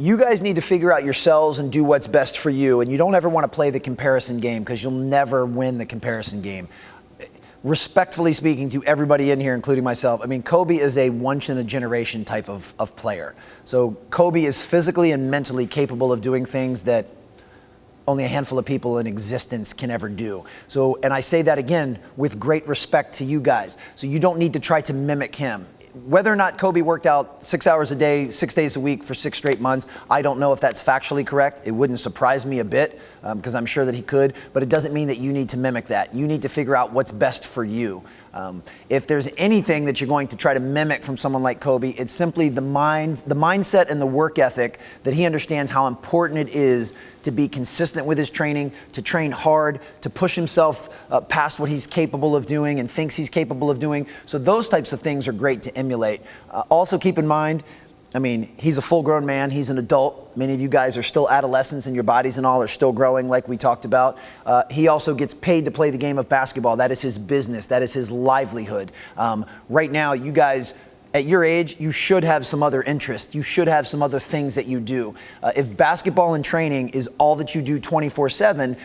you guys need to figure out yourselves and do what's best for you. And you don't ever want to play the comparison game because you'll never win the comparison game. Respectfully speaking to everybody in here, including myself, I mean, Kobe is a once-in-a-generation type of player. So Kobe is physically and mentally capable of doing things that only a handful of people in existence can ever do. So, and I say that again with great respect to you guys. So you don't need to try to mimic him. Whether or not Kobe worked out 6 hours a day, 6 days a week for 6 straight months, I don't know if that's factually correct. It wouldn't surprise me a bit because I'm sure that he could, but it doesn't mean that you need to mimic that. You need to figure out what's best for you. If there's anything that you're going to try to mimic from someone like Kobe, it's simply the mindset and the work ethic that he understands how important it is to be consistent with his training, to train hard, to push himself past what he's capable of doing and thinks he's capable of doing. So those types of things are great to emulate. Also keep in mind, I mean, he's a full-grown man. He's an adult. Many of you guys are still adolescents and your bodies and all are still growing like we talked about. He also gets paid to play the game of basketball. That is his business. That is his livelihood. Right now, you guys, at your age, you should have some other interest. You should have some other things that you do. If basketball and training is all that you do 24/7,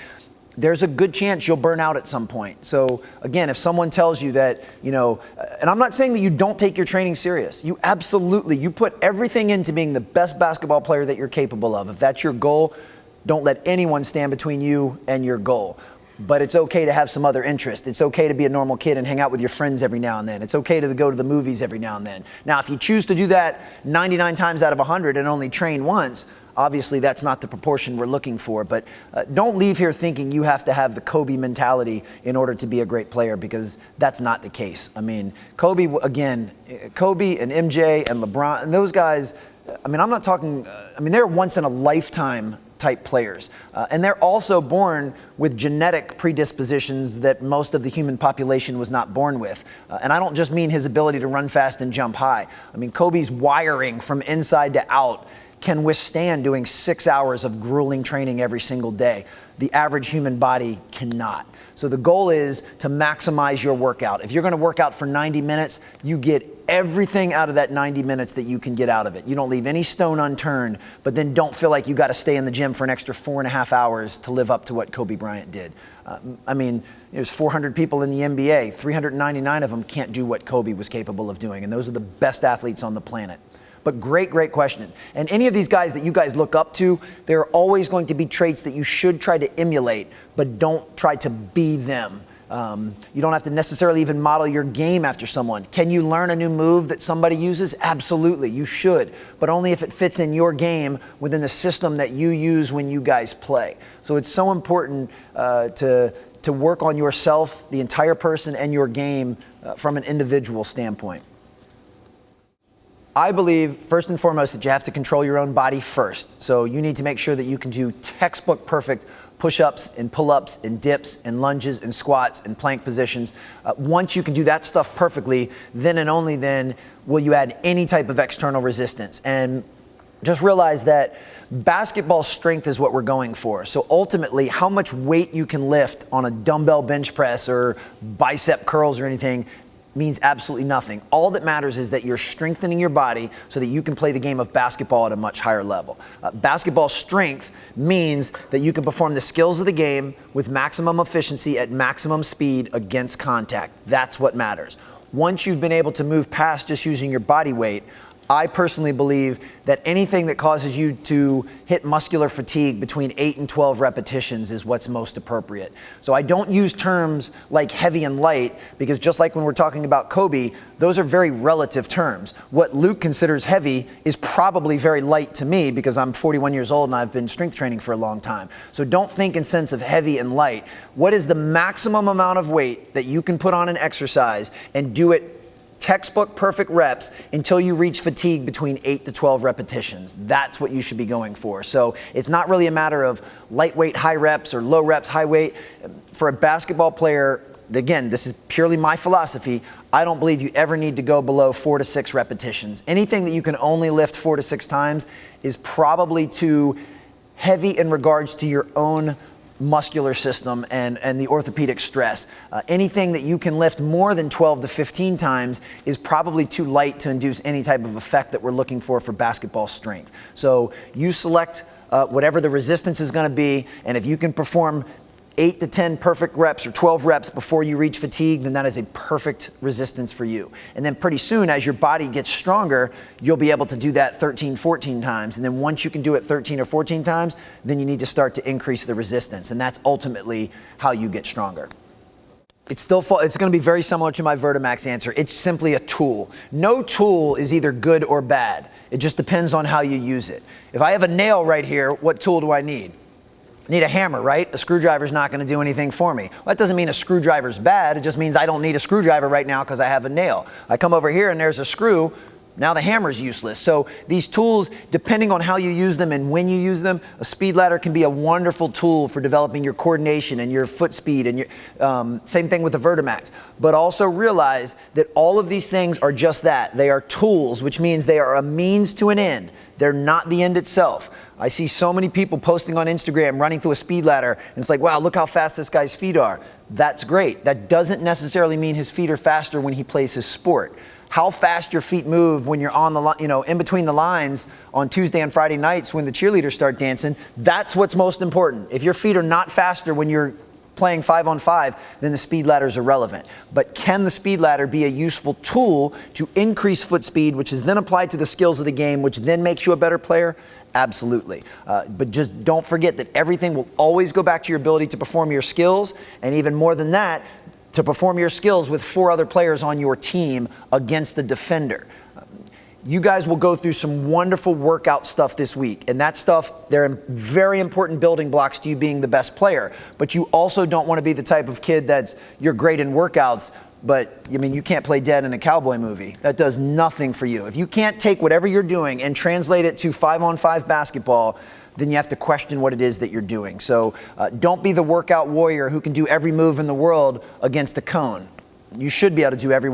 there's a good chance you'll burn out at some point. So again, if someone tells you that, you know, and I'm not saying that you don't take your training serious. You absolutely, you put everything into being the best basketball player that you're capable of. If that's your goal, don't let anyone stand between you and your goal. But it's okay to have some other interest. It's okay to be a normal kid and hang out with your friends every now and then. It's okay to go to the movies every now and then. Now, if you choose to do that 99 times out of 100 and only train once, obviously that's not the proportion we're looking for. But don't leave here thinking you have to have the Kobe mentality in order to be a great player, because that's not the case. I mean, Kobe and MJ and LeBron and those guys, I mean, I'm not talking, I mean, they're once in a lifetime type players. And they're also born with genetic predispositions that most of the human population was not born with. And I don't just mean his ability to run fast and jump high. I mean, Kobe's wiring from inside to out can withstand doing 6 hours of grueling training every single day. The average human body cannot. So the goal is to maximize your workout. If you're going to work out for 90 minutes, you get everything out of that 90 minutes that you can get out of it. You don't leave any stone unturned, but then don't feel like you got to stay in the gym for an extra 4.5 hours to live up to what Kobe Bryant did. I mean, there's 400 people in the NBA. 399 of them can't do what Kobe was capable of doing, and those are the best athletes on the planet. But great question. And any of these guys that you guys look up to, there are always going to be traits that you should try to emulate, but don't try to be them. You don't have to necessarily even model your game after someone. Can you learn a new move that somebody uses? Absolutely, you should, but only if it fits in your game within the system that you use when you guys play. So it's so important to work on yourself, the entire person, and your game from an individual standpoint. I believe, first and foremost, that you have to control your own body first. So you need to make sure that you can do textbook perfect push-ups and pull-ups and dips and lunges and squats and plank positions. Once you can do that stuff perfectly, then and only then will you add any type of external resistance. And just realize that basketball strength is what we're going for. So ultimately, how much weight you can lift on a dumbbell bench press or bicep curls or anything means absolutely nothing. All that matters is that you're strengthening your body so that you can play the game of basketball at a much higher level. Basketball strength means that you can perform the skills of the game with maximum efficiency at maximum speed against contact. That's what matters. Once you've been able to move past just using your body weight, I personally believe that anything that causes you to hit muscular fatigue between 8 and 12 repetitions is what's most appropriate. So I don't use terms like heavy and light, because just like when we're talking about Kobe, those are very relative terms. What Luke considers heavy is probably very light to me, because I'm 41 years old and I've been strength training for a long time. So don't think in sense of heavy and light. What is the maximum amount of weight that you can put on an exercise and do it textbook perfect reps until you reach fatigue between 8 to 12 repetitions? That's what you should be going for. So it's not really a matter of lightweight high reps or low reps high weight. For a basketball player, again, this is purely my philosophy, I don't believe you ever need to go below 4 to 6 repetitions. Anything that you can only lift 4 to 6 times is probably too heavy in regards to your own muscular system and the orthopedic stress. Anything that you can lift more than 12 to 15 times is probably too light to induce any type of effect that we're looking for basketball strength. So you select whatever the resistance is going to be, and if you can perform 8 to 10 perfect reps or 12 reps before you reach fatigue, then that is a perfect resistance for you. And then pretty soon, as your body gets stronger, you'll be able to do that 13, 14 times. And then once you can do it 13 or 14 times, then you need to start to increase the resistance. And that's ultimately how you get stronger. It's going to be very similar to my Vertimax answer. It's simply a tool. No tool is either good or bad. It just depends on how you use it. If I have a nail right here, what tool do I need? I need a hammer, right? A screwdriver's not going to do anything for me. Well, that doesn't mean a screwdriver's bad. It just means I don't need a screwdriver right now because I have a nail. I come over here and there's a screw. Now the hammer's useless. So these tools, depending on how you use them and when you use them, a speed ladder can be a wonderful tool for developing your coordination and your foot speed, and your same thing with the Vertimax. But also realize that all of these things are just that. They are tools, which means they are a means to an end. They're not the end itself. I see so many people posting on Instagram, running through a speed ladder, and it's like, wow, look how fast this guy's feet are. That's great. That doesn't necessarily mean his feet are faster when he plays his sport. How fast your feet move when you're on the, in between the lines on Tuesday and Friday nights when the cheerleaders start dancing, that's what's most important. If your feet are not faster when you're playing 5-on-5, then the speed ladder is irrelevant. But can the speed ladder be a useful tool to increase foot speed, which is then applied to the skills of the game, which then makes you a better player? Absolutely. But just don't forget that everything will always go back to your ability to perform your skills, and even more than that, to perform your skills with 4 other players on your team against the defender. You guys will go through some wonderful workout stuff this week, and that stuff, they're very important building blocks to you being the best player. But you also don't want to be the type of kid you're great in workouts, but you can't play dead in a cowboy movie. That does nothing for you. If you can't take whatever you're doing and translate it to 5-on-5 basketball, then you have to question what it is that you're doing. So don't be the workout warrior who can do every move in the world against a cone. You should be able to do every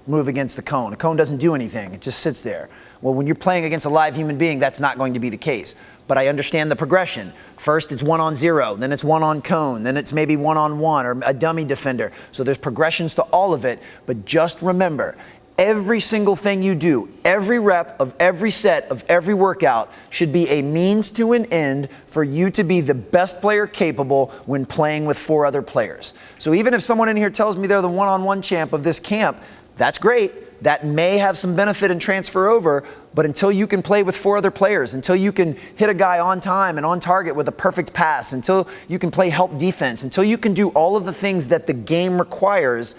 move against the cone. A cone doesn't do anything. It just sits there. Well, when you're playing against a live human being, that's not going to be the case. But I understand the progression. First, it's 1-on-0, then it's 1-on-cone, then it's maybe 1-on-1 or a dummy defender. So there's progressions to all of it. But just remember, every single thing you do, every rep of every set of every workout should be a means to an end for you to be the best player capable when playing with 4 other players. So even if someone in here tells me they're the 1-on-1 champ of this camp, that's great. That may have some benefit and transfer over, but until you can play with 4 other players, until you can hit a guy on time and on target with a perfect pass, until you can play help defense, until you can do all of the things that the game requires,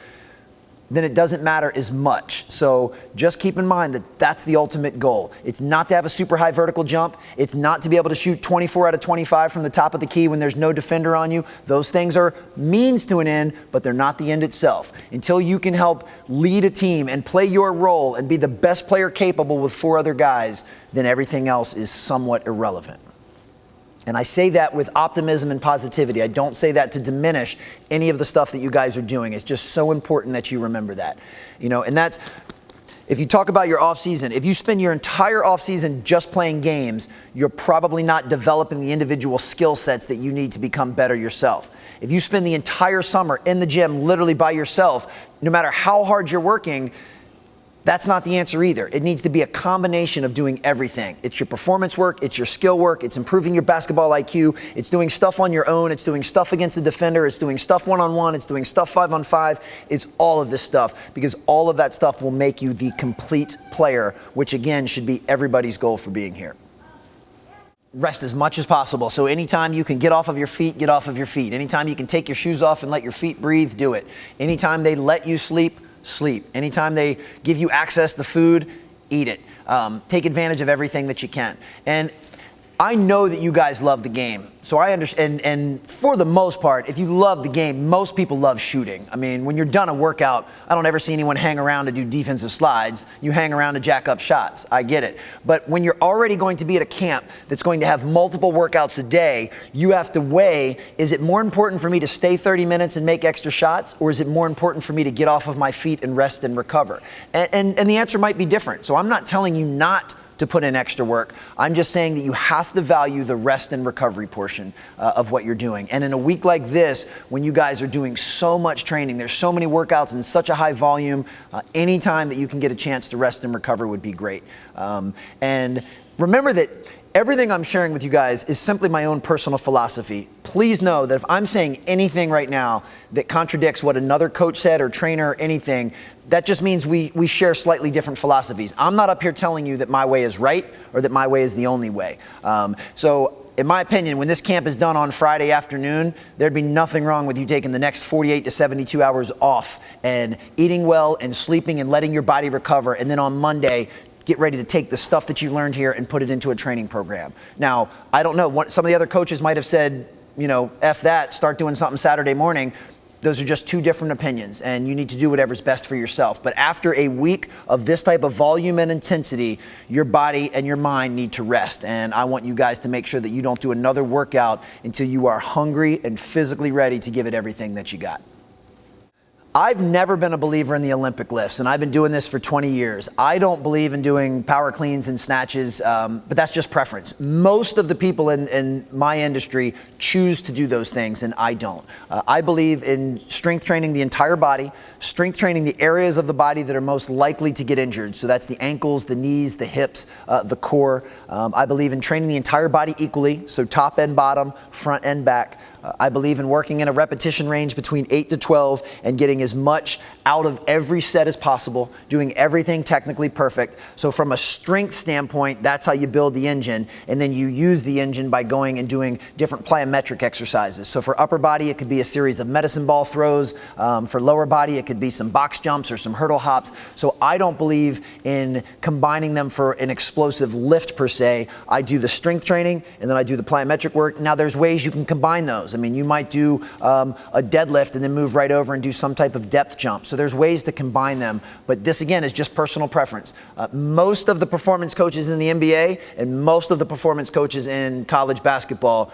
then it doesn't matter as much. So just keep in mind that that's the ultimate goal. It's not to have a super high vertical jump. It's not to be able to shoot 24 out of 25 from the top of the key when there's no defender on you. Those things are means to an end, but they're not the end itself. Until you can help lead a team and play your role and be the best player capable with 4 other guys, then everything else is somewhat irrelevant. And I say that with optimism and positivity. I don't say that to diminish any of the stuff that you guys are doing. It's just so important that you remember that. And that's, if you talk about your off season, if you spend your entire off season just playing games, you're probably not developing the individual skill sets that you need to become better yourself. If you spend the entire summer in the gym literally by yourself, no matter how hard you're working, that's not the answer either. It needs to be a combination of doing everything. It's your performance work, it's your skill work, it's improving your basketball IQ, it's doing stuff on your own, it's doing stuff against the defender, it's doing stuff 1-on-1, it's doing stuff 5-on-5. It's all of this stuff, because all of that stuff will make you the complete player, which again should be everybody's goal for being here. Rest as much as possible. So anytime you can get off of your feet, get off of your feet. Anytime you can take your shoes off and let your feet breathe, do it. Anytime they let you sleep. Anytime they give you access to food, eat it. Take advantage of everything that you can. And I know that you guys love the game. So I understand, and for the most part, if you love the game, most people love shooting. I mean, when you're done a workout, I don't ever see anyone hang around to do defensive slides. You hang around to jack up shots. I get it. But when you're already going to be at a camp that's going to have multiple workouts a day, you have to weigh, is it more important for me to stay 30 minutes and make extra shots, or is it more important for me to get off of my feet and rest and recover? And the answer might be different. So I'm not telling you not to put in extra work. I'm just saying that you have to value the rest and recovery portion of what you're doing. And in a week like this, when you guys are doing so much training, there's so many workouts in such a high volume, any time that you can get a chance to rest and recover would be great. And remember that everything I'm sharing with you guys is simply my own personal philosophy. Please know that if I'm saying anything right now that contradicts what another coach said or trainer or anything, that just means we share slightly different philosophies. I'm not up here telling you that my way is right or that my way is the only way. So in my opinion, when this camp is done on Friday afternoon, there'd be nothing wrong with you taking the next 48 to 72 hours off and eating well and sleeping and letting your body recover. And then on Monday, get ready to take the stuff that you learned here and put it into a training program. Now, I don't know, some of the other coaches might have said, F that, start doing something Saturday morning. Those are just two different opinions, and you need to do whatever's best for yourself. But after a week of this type of volume and intensity, your body and your mind need to rest. And I want you guys to make sure that you don't do another workout until you are hungry and physically ready to give it everything that you got. I've never been a believer in the Olympic lifts, and I've been doing this for 20 years. I don't believe in doing power cleans and snatches, but that's just preference. Most of the people in my industry choose to do those things, and I don't. I believe in strength training the entire body, strength training the areas of the body that are most likely to get injured. So that's the ankles, the knees, the hips, the core. I believe in training the entire body equally, so top and bottom, front and back. I believe in working in a repetition range between 8 to 12 and getting as much out of every set as possible, doing everything technically perfect. So from a strength standpoint, that's how you build the engine, and then you use the engine by going and doing different plyometric exercises. So for upper body, it could be a series of medicine ball throws. For lower body, it could be some box jumps or some hurdle hops. So I don't believe in combining them for an explosive lift per se. I do the strength training, and then I do the plyometric work. Now there's ways you can combine those. I mean, you might do a deadlift and then move right over and do some type of depth jump. So there's ways to combine them, but this again is just personal preference. Most of the performance coaches in the NBA and most of the performance coaches in college basketball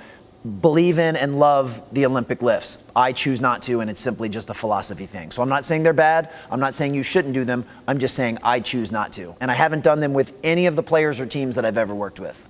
believe in and love the Olympic lifts. I choose not to, and it's simply just a philosophy thing. So I'm not saying they're bad. I'm not saying you shouldn't do them. I'm just saying I choose not to. And I haven't done them with any of the players or teams that I've ever worked with.